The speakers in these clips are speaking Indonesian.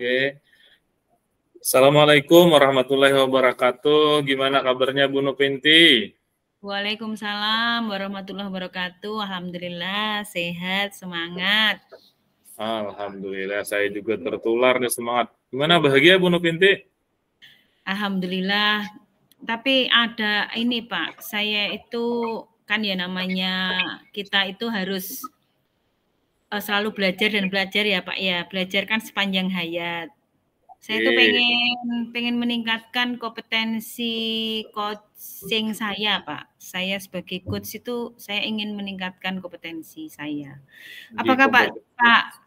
Oke. Assalamualaikum warahmatullahi wabarakatuh. Gimana kabarnya Bu Nupinti? Waalaikumsalam warahmatullahi wabarakatuh. Alhamdulillah sehat, semangat. Alhamdulillah, saya juga tertular nih semangat. Gimana bahagia Bu Nupinti? Alhamdulillah. Tapi ada ini Pak, saya itu kan ya namanya kita itu harus selalu belajar dan belajar ya Pak ya. Belajar kan sepanjang hayat. Saya tuh pengen meningkatkan kompetensi coaching saya, Pak. Saya sebagai coach itu saya ingin meningkatkan kompetensi saya. Di Apakah Pak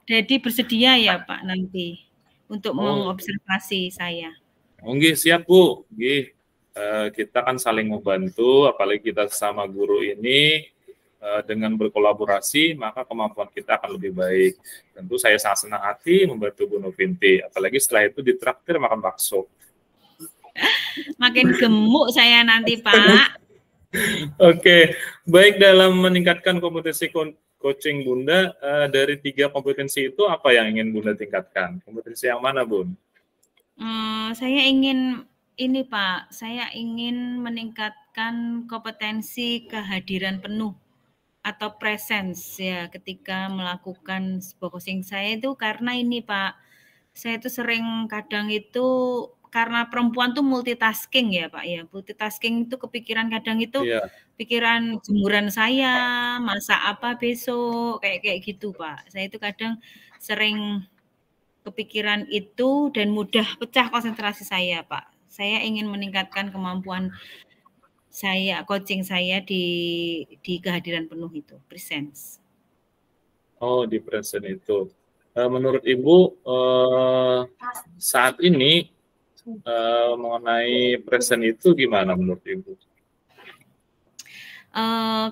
Dedi bersedia ya Pak nanti untuk Oh, mengobservasi saya? nggih, siap Bu. Nggih. Kita kan saling membantu, apalagi kita sama guru ini dengan berkolaborasi, maka kemampuan kita akan lebih baik. Tentu saya sangat senang hati membantu Bu Nupinti, apalagi setelah itu ditraktir makan bakso. Makin gemuk saya nanti, Pak. Oke, baik, dalam meningkatkan kompetensi coaching Bunda, dari 3 kompetensi itu apa yang ingin Bunda tingkatkan? Kompetensi yang mana, Bun? Saya ingin ini Pak, saya ingin meningkatkan kompetensi kehadiran penuh atau presence ya ketika melakukan sebuah coaching saya itu karena ini Pak, saya itu sering kadang itu karena perempuan tuh multitasking ya Pak ya, multitasking itu kepikiran kadang itu Iya. pikiran jemuran saya, masak apa besok, kayak kayak gitu Pak. Saya itu kadang sering kepikiran itu dan mudah pecah konsentrasi saya, Pak. Saya ingin meningkatkan kemampuan saya, coaching saya di kehadiran penuh itu, presence. Oh, di present itu. Menurut Ibu, saat ini mengenai present itu gimana menurut Ibu?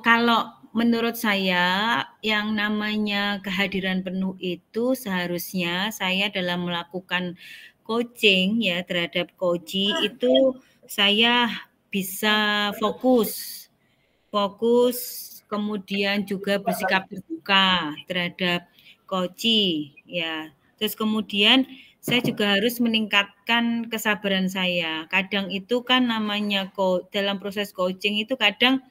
Kalau menurut saya yang namanya kehadiran penuh itu seharusnya saya dalam melakukan coaching ya terhadap coachee itu saya bisa fokus, kemudian juga bersikap terbuka terhadap coachee ya. Terus kemudian saya juga harus meningkatkan kesabaran saya. Kadang itu kan namanya dalam proses coaching itu kadang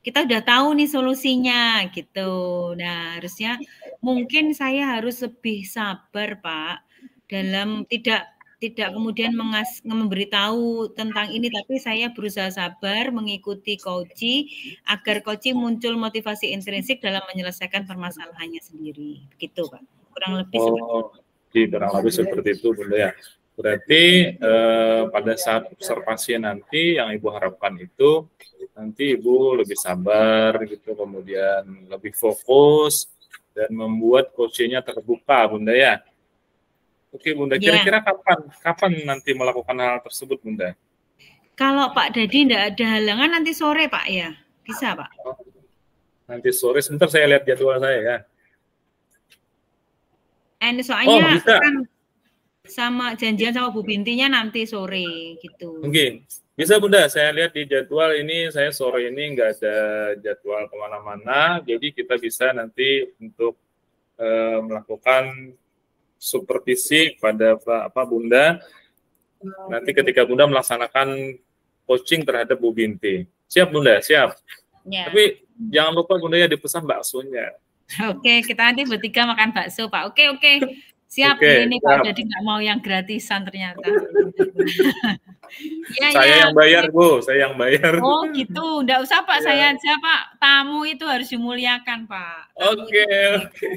kita udah tahu nih solusinya gitu. Nah, harusnya mungkin saya harus lebih sabar, Pak, dalam tidak kemudian memberitahu tentang ini, tapi saya berusaha sabar mengikuti coaching agar coaching muncul motivasi intrinsik dalam menyelesaikan permasalahannya sendiri. Begitu, Pak. Kurang lebih seperti itu. Oh, kurang lebih seperti itu, Bunda ya. Berarti pada saat observasi nanti yang Ibu harapkan itu nanti Ibu lebih sabar gitu, kemudian lebih fokus dan membuat coachingnya terbuka, Bunda ya. Oke, Bunda, Ya, kira-kira kapan nanti melakukan hal tersebut, Bunda? kalau Pak Dedi tidak ada halangan nanti sore, Pak ya. Bisa, Pak. Oh, nanti sore, sebentar saya lihat jadwal saya ya. Oh, Soalnya bisa. kan sama janjian sama Bu Bintinya nanti sore gitu. Mungkin bisa, Bunda, saya lihat di jadwal ini, saya sore ini nggak ada jadwal kemana-mana, jadi kita bisa nanti untuk melakukan supervisi pada apa Bunda, nanti ketika Bunda melaksanakan coaching terhadap Bu Binti. Siap, Bunda, siap. Ya. Tapi jangan lupa, Bunda, ya dipesan baksonya. Oke, kita nanti bertiga makan bakso, Pak. Oke, oke. Siap. Oke, Ini Pak siap. Dedi nggak mau yang gratisan ternyata. Iya, Saya iya. yang bayar, Bu, saya yang bayar. Oh, gitu. Nggak usah, Pak. Saya Ya. aja, Pak. Tamu itu harus dimuliakan, Pak. Tamu itu Oke, oke.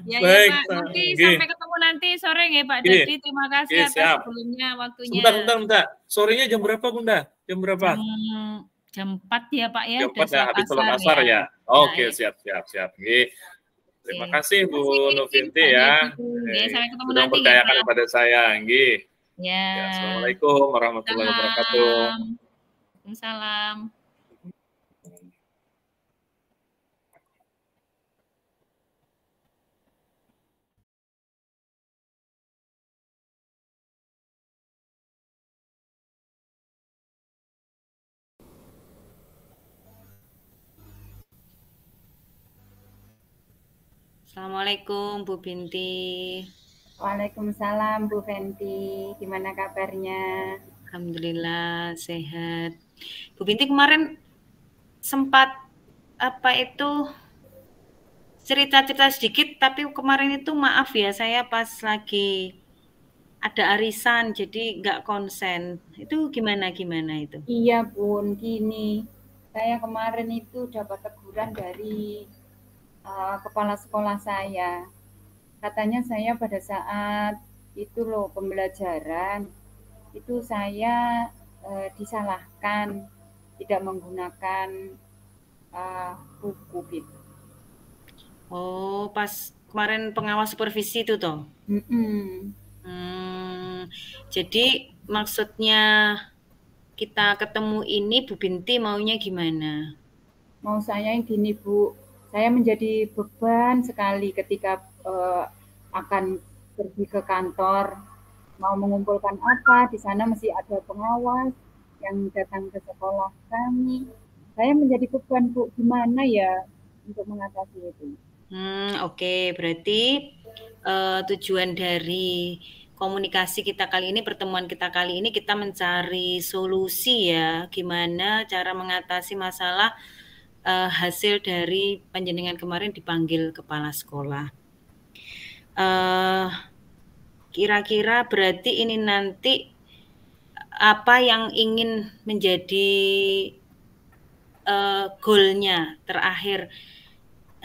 ya, ya, Baik, Pak. Nanti oke. sampai ketemu nanti sore ya, Pak Oke, Dedi. Terima kasih oke, atas siap. sebelumnya Sebentar, waktunya. sebentar, sebentar. Sorenya jam berapa, Bunda? Jam berapa? Jam jam 4 ya, Pak ya. Jam Udah 4 ya, sholat habis sholat asar asar ya. ya. Nah, Oke, ya. siap, siap, siap. Oke. Oke. Terima kasih Terima Bu kasih, Novinti Pak Dedi. ya. Ya, sampai ketemu Sudah nanti ya, mempercayakan Pak. kepada saya. Nggih. Ya, Ya. Assalamualaikum warahmatullahi wabarakatuh. Salam. Salam. Assalamualaikum Bu Binti. Waalaikumsalam Bu Fenty, gimana kabarnya? Alhamdulillah sehat. Bu Binti kemarin sempat cerita-cerita sedikit, tapi kemarin itu maaf ya, saya pas lagi ada arisan, jadi nggak konsen. Itu gimana itu? Iya Bun, gini, saya kemarin itu dapat teguran dari kepala sekolah saya. Katanya saya pada saat itu loh pembelajaran, itu saya disalahkan, tidak menggunakan buku gitu. Oh, pas kemarin pengawas supervisi itu toh? Jadi maksudnya kita ketemu ini Bu Binti maunya gimana? Mau saya yang gini Bu, saya menjadi beban sekali ketika akan pergi ke kantor, mau mengumpulkan apa, di sana masih ada pengawas yang datang ke sekolah kami. Saya menjadi beban Bu, gimana ya untuk mengatasi itu? Oke. Berarti tujuan dari komunikasi kita kali ini, pertemuan kita kali ini, kita mencari solusi ya, gimana cara mengatasi masalah hasil dari panjenengan kemarin dipanggil kepala sekolah. Kira-kira berarti ini nanti apa yang ingin menjadi goalnya terakhir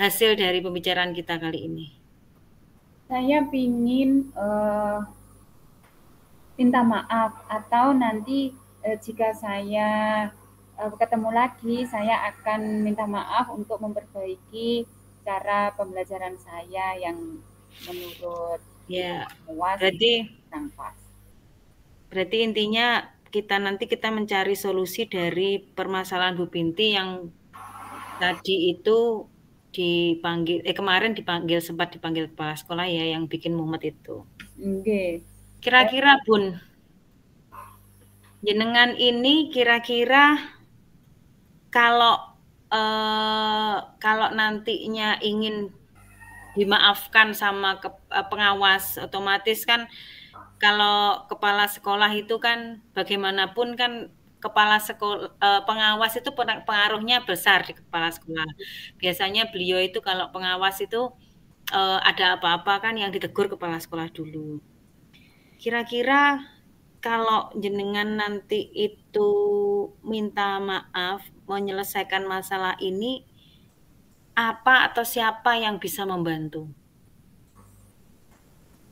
hasil dari pembicaraan kita kali ini? Saya ingin minta maaf, atau nanti jika saya ketemu lagi, saya akan minta maaf untuk memperbaiki cara pembelajaran saya yang menurut puas kurang pas. Berarti intinya kita mencari solusi dari permasalahan Bu Binti yang tadi itu kemarin sempat dipanggil kepala sekolah ya, yang bikin mumet itu. Kira-kira Bun, jenengan ini kira-kira kalau nantinya ingin dimaafkan sama pengawas, otomatis kan kalau kepala sekolah itu kan bagaimanapun kan kepala sekolah pengawas itu pengaruhnya besar di kepala sekolah. Biasanya beliau itu kalau pengawas itu ada apa-apa kan yang ditegur kepala sekolah dulu. Kira-kira kalau jenengan nanti itu minta maaf, menyelesaikan masalah ini, apa atau siapa yang bisa membantu?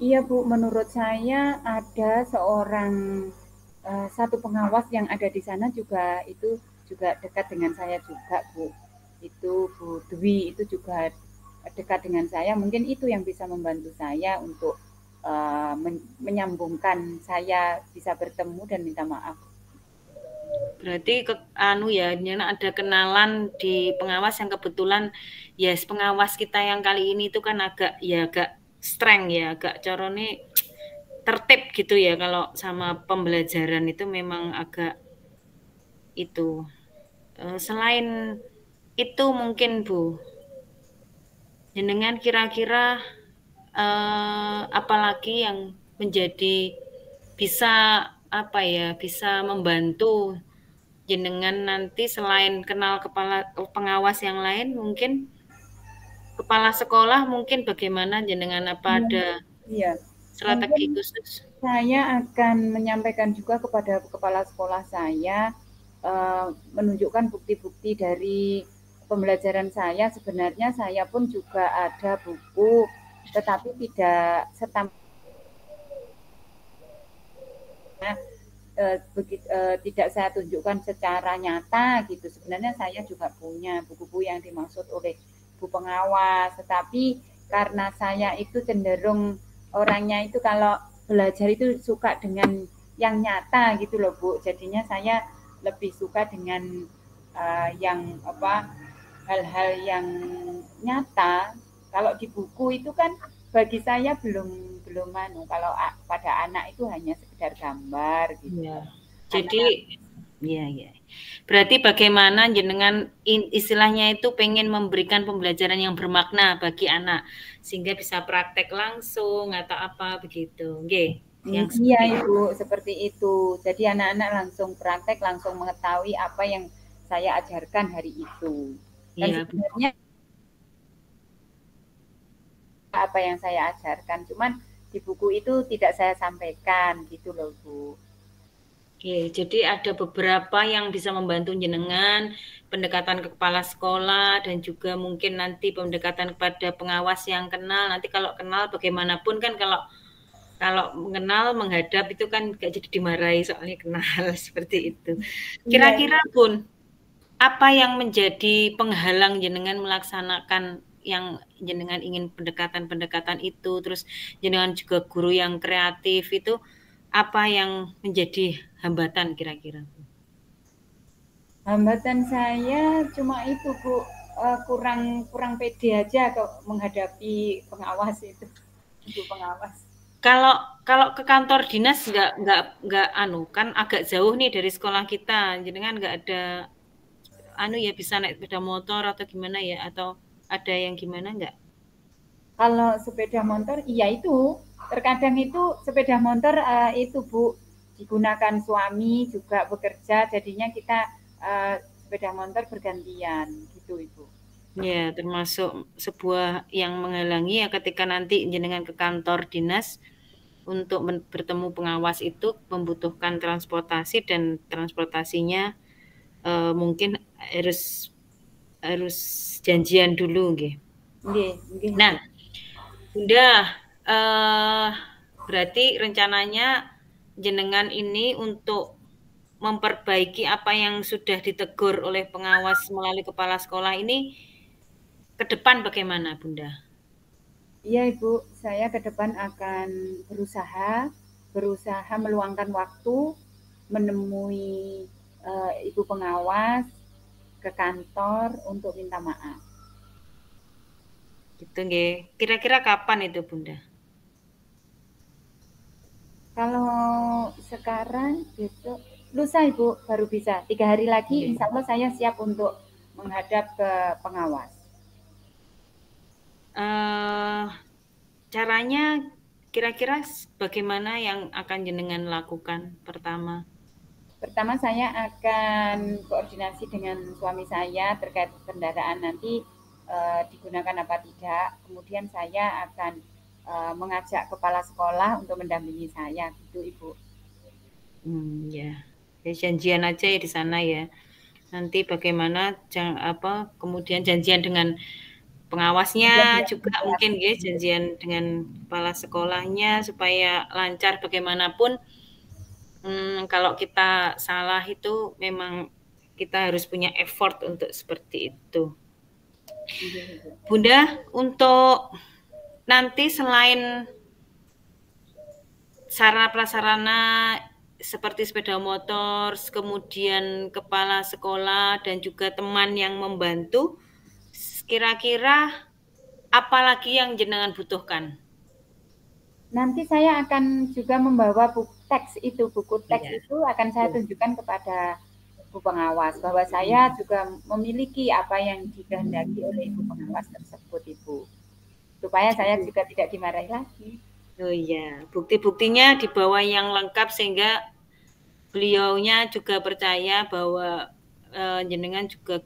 Iya Bu, menurut saya ada satu pengawas yang ada di sana juga, itu juga dekat dengan saya juga Bu. Itu Bu Dwi, itu juga dekat dengan saya. Mungkin itu yang bisa membantu saya untuk menyambungkan saya bisa bertemu dan minta maaf. Berarti ada kenalan di pengawas yang kebetulan pengawas kita yang kali ini itu kan agak strength ya, agak corone tertib gitu ya, kalau sama pembelajaran itu memang agak itu. Selain itu mungkin Bu, jenengan kira-kira apalagi yang menjadi bisa membantu jenengan nanti selain kenal kepala pengawas yang lain, mungkin kepala sekolah, mungkin bagaimana jenengan, apa ada strategi khusus? Saya akan menyampaikan juga kepada kepala sekolah saya, menunjukkan bukti-bukti dari pembelajaran saya. Sebenarnya saya pun juga ada buku, tetapi tidak serta tidak saya tunjukkan secara nyata gitu. Sebenarnya saya juga punya buku-buku yang dimaksud oleh Bu Pengawas, tetapi karena saya itu cenderung orangnya itu kalau belajar itu suka dengan yang nyata gitu loh Bu. Jadinya saya lebih suka dengan hal-hal yang nyata. Kalau di buku itu kan bagi saya belum kalau pada anak itu hanya sekedar gambar gitu. Jadi Iya, iya. Berarti bagaimana jenengan istilahnya itu pengen memberikan pembelajaran yang bermakna bagi anak sehingga bisa praktek langsung atau apa begitu. Oke, yang Iya Ibu, seperti itu. Jadi anak-anak langsung praktek, langsung mengetahui apa yang saya ajarkan hari itu. Dan iya, sebenarnya apa yang saya ajarkan, cuman di buku itu tidak saya sampaikan gitu loh Bu. Oke, jadi ada beberapa yang bisa membantu jenengan, pendekatan ke kepala sekolah dan juga mungkin nanti pendekatan kepada pengawas yang kenal. Nanti kalau kenal bagaimanapun kan kalau mengenal menghadap itu kan gak jadi dimarahi soalnya kenal seperti itu. Kira-kira Bun, apa yang menjadi penghalang jenengan melaksanakan yang jenengan ingin pendekatan-pendekatan itu, terus jenengan juga guru yang kreatif itu, apa yang menjadi hambatan kira-kira? Hambatan saya cuma itu Bu, kurang pede aja menghadapi pengawas itu, ibu pengawas. Kalau ke kantor dinas nggak kan agak jauh nih dari sekolah kita, jenengan nggak ada ya bisa naik sepeda motor atau gimana ya, atau ada yang gimana nggak? Kalau sepeda motor, iya itu. Terkadang itu sepeda motor itu Bu, digunakan suami juga bekerja, jadinya kita sepeda motor bergantian gitu Ibu. Ya, termasuk sebuah yang menghalangi ya ketika nanti jenengan ke kantor dinas untuk bertemu pengawas itu membutuhkan transportasi dan transportasinya mungkin harus janjian dulu nggih. Nah, Bunda, berarti rencananya jenengan ini untuk memperbaiki apa yang sudah ditegur oleh pengawas melalui kepala sekolah ini ke depan bagaimana, Bunda? Iya, Ibu. Saya ke depan akan berusaha meluangkan waktu menemui Ibu pengawas ke kantor untuk minta maaf. Gitu nggih. Kira-kira kapan itu, Bunda? Kalau sekarang besok lusa Ibu baru bisa. 3 hari lagi insya Allah saya siap untuk menghadap ke pengawas. Caranya kira-kira bagaimana yang akan jenengan lakukan pertama? Pertama saya akan koordinasi dengan suami saya terkait kendaraan nanti digunakan apa tidak. Kemudian saya akan mengajak kepala sekolah untuk mendampingi saya, gitu Ibu. Ya, janjian aja ya di sana ya. Nanti bagaimana kemudian janjian dengan pengawasnya juga mungkin ya, janjian dengan kepala sekolahnya supaya lancar bagaimanapun. Kalau kita salah itu memang kita harus punya effort untuk seperti itu. Bunda, untuk nanti selain sarana prasarana seperti sepeda motor, kemudian kepala sekolah dan juga teman yang membantu, kira-kira apa lagi yang jenengan butuhkan? Nanti saya akan juga membawa buku teks itu akan saya tunjukkan kepada Ibu pengawas bahwa saya juga memiliki apa yang dikehendaki oleh Ibu pengawas tersebut, Ibu. Supaya saya juga tidak dimarahi lagi. Oh iya, bukti-buktinya dibawa yang lengkap sehingga beliaunya juga percaya bahwa jenengan juga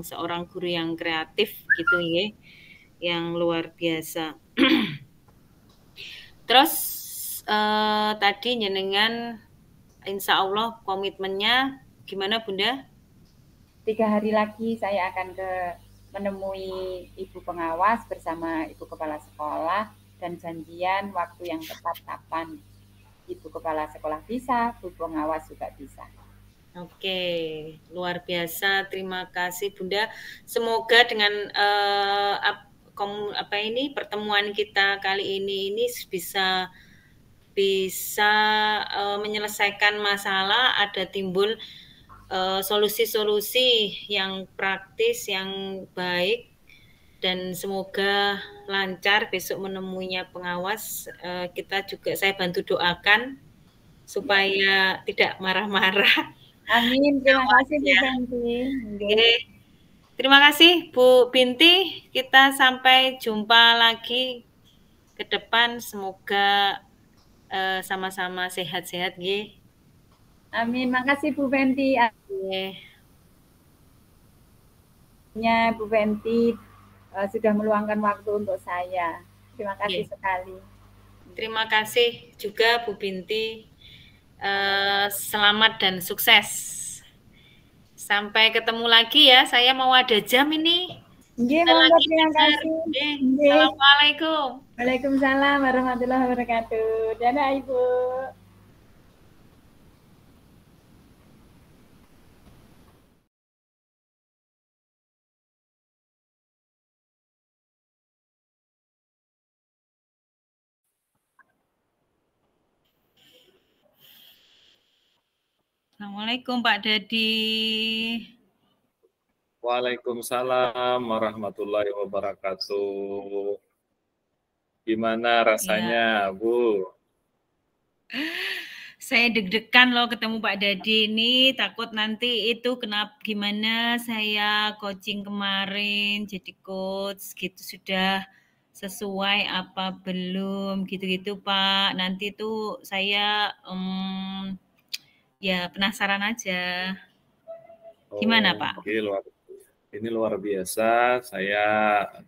seorang guru yang kreatif gitu ya, yang luar biasa. Terus tadi jenengan insya Allah komitmennya gimana Bunda? 3 hari lagi saya akan menemui Ibu pengawas bersama Ibu kepala sekolah dan janjian waktu yang tepat kapan Ibu kepala sekolah bisa, Ibu pengawas juga bisa. Oke, luar biasa. Terima kasih Bunda. Semoga dengan pertemuan kita kali ini bisa menyelesaikan masalah, ada timbul solusi-solusi yang praktis, yang baik, dan semoga lancar besok menemuinya pengawas. Saya bantu doakan supaya tidak marah-marah Amin. Terima kasih Bu Fenty. Oke. Terima kasih Bu Binti. Kita sampai jumpa lagi ke depan. Semoga sama-sama sehat-sehat, nggih. Amin. Makasih Bu Fenty. Bu Fenty sudah meluangkan waktu untuk saya. Terima kasih sekali. Terima kasih juga Bu Binti. Selamat dan sukses. Sampai ketemu lagi ya. Saya mau ada jam ini. Terima kasih. Assalamualaikum. Waalaikumsalam warahmatullahi wabarakatuh. Dadah Ibu. Assalamualaikum Pak Dadi. Waalaikumsalam warahmatullahi wabarakatuh. Gimana rasanya, Bu? Saya deg-degan loh ketemu Pak Dadi ini, takut nanti itu kenapa gimana saya coaching kemarin jadi coach gitu sudah sesuai apa belum gitu-gitu Pak. Nanti tuh saya ya penasaran aja. Gimana Pak? Ini luar biasa. Saya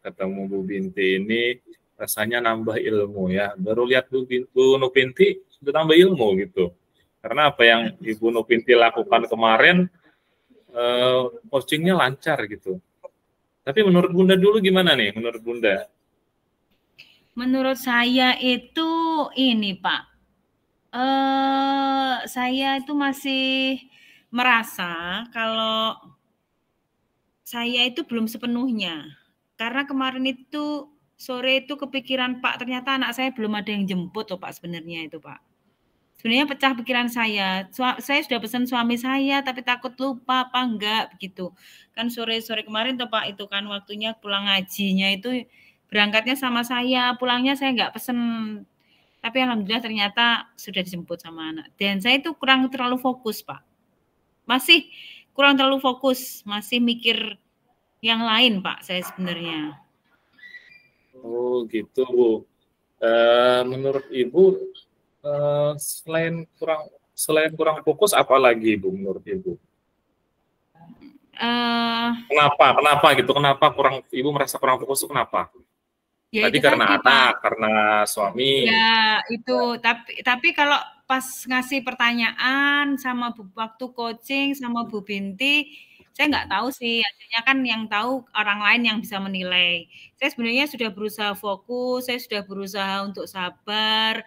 ketemu Bu Binti ini rasanya nambah ilmu ya. Baru lihat Bu Nupinti sudah nambah ilmu gitu. Karena apa yang Ibu Nupinti lakukan kemarin, coachingnya lancar gitu. Tapi menurut Bunda dulu gimana nih? Menurut Bunda? Menurut saya itu ini Pak. Saya itu masih merasa kalau saya itu belum sepenuhnya. Karena kemarin itu sore itu kepikiran Pak, ternyata anak saya belum ada yang jemput loh Pak sebenarnya itu Pak. Sebenarnya pecah pikiran saya. Saya sudah pesan suami saya tapi takut lupa apa enggak begitu. Kan sore-sore kemarin tuh Pak itu kan waktunya pulang ngajinya itu berangkatnya sama saya, pulangnya saya enggak pesen. Tapi alhamdulillah ternyata sudah dijemput sama anak. Dan saya itu kurang terlalu fokus Pak. Masih kurang terlalu fokus, masih mikir yang lain Pak saya sebenarnya. Oh gitu Bu. Menurut Ibu selain kurang fokus apa lagi Bu menurut Ibu? Kenapa gitu? Kenapa Ibu merasa kurang fokus itu kenapa? Ya tadi karena anak, karena suami. Ya itu, tapi kalau pas ngasih pertanyaan sama waktu coaching sama Bu Binti, saya nggak tahu sih, hasilnya kan yang tahu orang lain yang bisa menilai. Saya sebenarnya sudah berusaha fokus, saya sudah berusaha untuk sabar,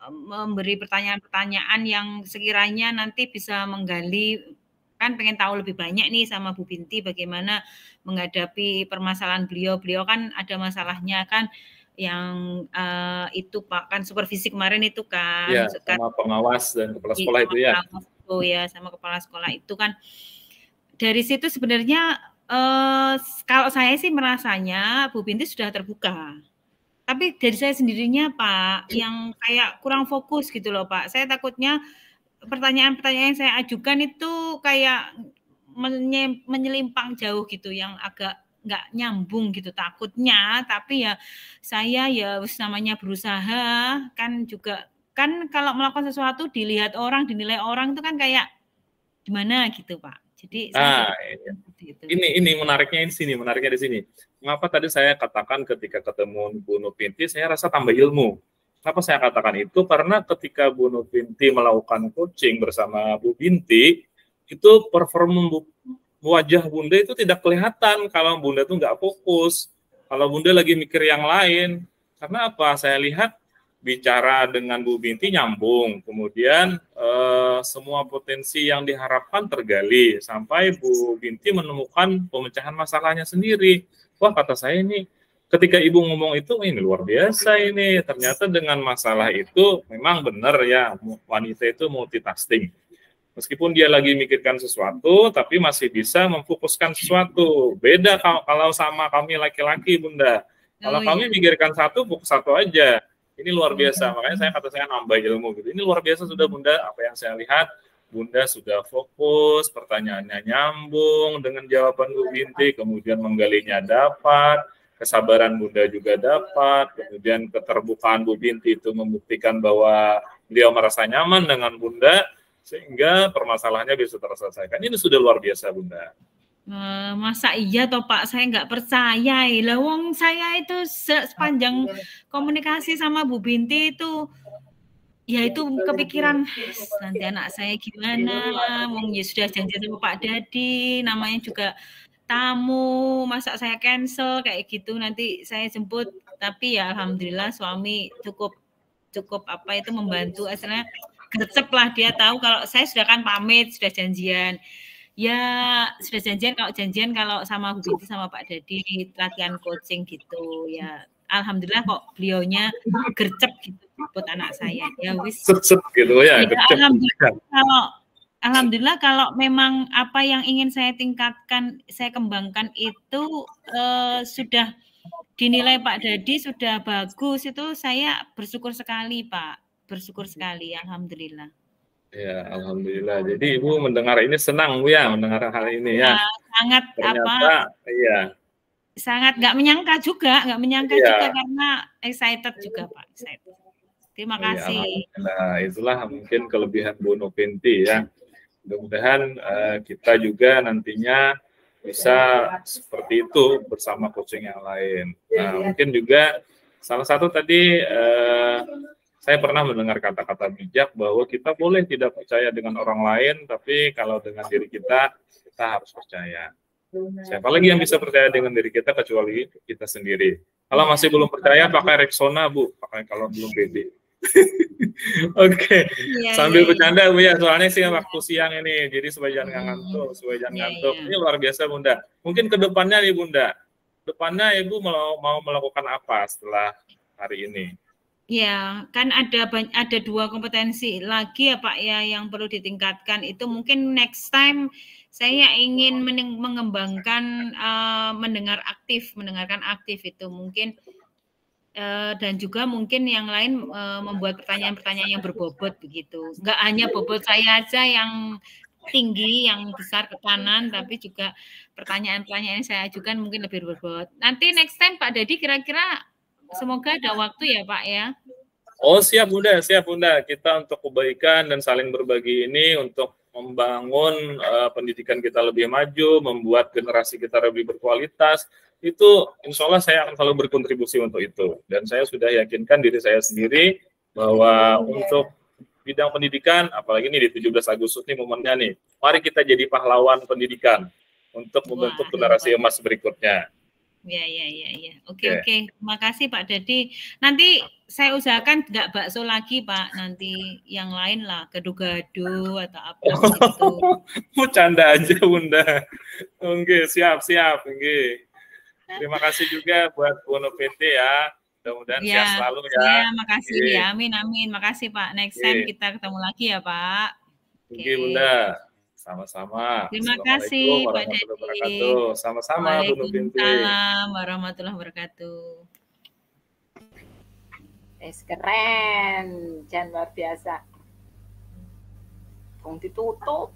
memberi pertanyaan-pertanyaan yang sekiranya nanti bisa menggali, kan pengen tahu lebih banyak nih sama Bu Binti bagaimana menghadapi permasalahan beliau. Beliau kan ada masalahnya kan yang itu Pak, kan supervisi kemarin itu kan. Ya, sama pengawas dan kepala sekolah itu ya. Ya, sama kepala sekolah itu kan. Dari situ sebenarnya kalau saya sih merasanya Bu Binti sudah terbuka. Tapi dari saya sendirinya Pak, yang kayak kurang fokus gitu loh Pak. Saya takutnya pertanyaan-pertanyaan yang saya ajukan itu kayak menyelimpang jauh gitu, yang agak nggak nyambung gitu takutnya. Tapi ya saya ya namanya berusaha kan, juga kan kalau melakukan sesuatu dilihat orang, dinilai orang itu kan kayak gimana gitu Pak. Jadi ini menariknya di sini. Mengapa tadi saya katakan ketika ketemu Bu Nupinti saya rasa tambah ilmu. Kenapa saya katakan itu? Karena ketika Bu Nupinti melakukan coaching bersama Bu Binti, itu performa wajah Bunda itu tidak kelihatan kalau Bunda itu nggak fokus. Kalau Bunda lagi mikir yang lain. Karena apa? Saya lihat bicara dengan Bu Binti nyambung. Kemudian semua potensi yang diharapkan tergali. Sampai Bu Binti menemukan pemecahan masalahnya sendiri. Wah, kata saya ini, ketika Ibu ngomong itu, ini luar biasa ini. Ternyata dengan masalah itu memang benar ya, wanita itu multitasking. Meskipun dia lagi mikirkan sesuatu, tapi masih bisa memfokuskan sesuatu. Beda kalau sama kami laki-laki, Bunda. Kalau kami mikirkan satu, fokus satu aja. Ini luar biasa. Makanya saya nambah ilmu gitu. Ini luar biasa sudah Bunda, apa yang saya lihat. Bunda sudah fokus, pertanyaannya nyambung dengan jawaban Bu Binti, kemudian menggalinya dapat, kesabaran Bunda juga dapat, kemudian keterbukaan Bu Binti itu membuktikan bahwa beliau merasa nyaman dengan Bunda, sehingga permasalahannya bisa terselesaikan. Ini sudah luar biasa, Bunda. Masa iya toh Pak, saya nggak percaya. Lah wong saya itu sepanjang komunikasi sama Bu Binti itu, ya itu kepikiran nanti anak saya gimana, wong ya sudah janji sama Pak Dadi, namanya juga tamu, masa saya cancel kayak gitu, nanti saya jemput. Tapi ya alhamdulillah suami cukup apa itu membantu, asalnya gercep lah, dia tahu kalau saya sudah kan pamit, sudah janjian. Ya sudah janjian kalau sama Bu Binti sama Pak Dadi latihan coaching gitu ya. Alhamdulillah kok beliaunya gercep gitu buat anak saya. Ya wis. Gercep gitu ya. Alhamdulillah kalau memang apa yang ingin saya tingkatkan, saya kembangkan itu sudah dinilai Pak Dadi sudah bagus, itu saya bersyukur sekali Pak. Bersyukur sekali, alhamdulillah. Ya, alhamdulillah. Jadi Ibu mendengar ini senang Bu ya, mendengar hal ini ya. Sangat ternyata, iya. Sangat nggak menyangka juga karena excited juga Pak. Excited. Terima kasih. Nah, itulah mungkin kelebihan Bu Nopinti ya. Mudah-mudahan kita juga nantinya bisa seperti itu bersama coaching yang lain. Nah, mungkin juga salah satu tadi saya pernah mendengar kata-kata bijak bahwa kita boleh tidak percaya dengan orang lain, tapi kalau dengan diri kita harus percaya. Siapa lagi yang bisa percaya dengan diri kita kecuali kita sendiri. Kalau masih belum percaya, pakai Rexona, Bu. Pakai kalau belum pede. Oke. Sambil bercanda, Bu ya. Soalnya sih waktu siang ini, jadi supaya jangan ngantuk. Ini luar biasa, Bunda. Mungkin ke depannya nih, Bunda. Depannya Ibu mau melakukan apa setelah hari ini? Ya, kan ada 2 kompetensi lagi ya Pak ya yang perlu ditingkatkan. Itu mungkin next time saya ingin mengembangkan mendengarkan aktif itu mungkin, dan juga mungkin yang lain membuat pertanyaan-pertanyaan yang berbobot begitu. Enggak hanya bobot saya aja yang tinggi, yang besar ke kanan, tapi juga pertanyaan-pertanyaan yang saya ajukan mungkin lebih berbobot. Nanti next time Pak Dadi kira-kira semoga ada waktu ya Pak ya. Oh siap Bunda. Kita untuk kebaikan dan saling berbagi ini untuk membangun pendidikan kita lebih maju, membuat generasi kita lebih berkualitas, itu insya Allah saya akan selalu berkontribusi untuk itu. Dan saya sudah yakinkan diri saya sendiri bahwa untuk bidang pendidikan, apalagi ini di 17 Agustus nih momennya nih, mari kita jadi pahlawan pendidikan untuk membentuk generasi emas berikutnya. Ya. Oke. Terima kasih Pak Dadi. Nanti saya usahakan nggak bakso lagi Pak. Nanti yang lain lah, gado-gado atau apa gitu. Canda aja Bunda. Oke, siap. Oke. Terima kasih juga buat Bu Nopinti ya. Mudah-mudahan sehat selalu ya. Ya, makasih ya. Amin. Makasih Pak. Next time kita ketemu lagi ya Pak. Oke Bunda. Sama-sama. Terima kasih Pak Dadi. Sama-sama Bu Nopinti. Waalaikumsalam warahmatullahi wabarakatuh. Keren, jangan luar biasa. Ditutup.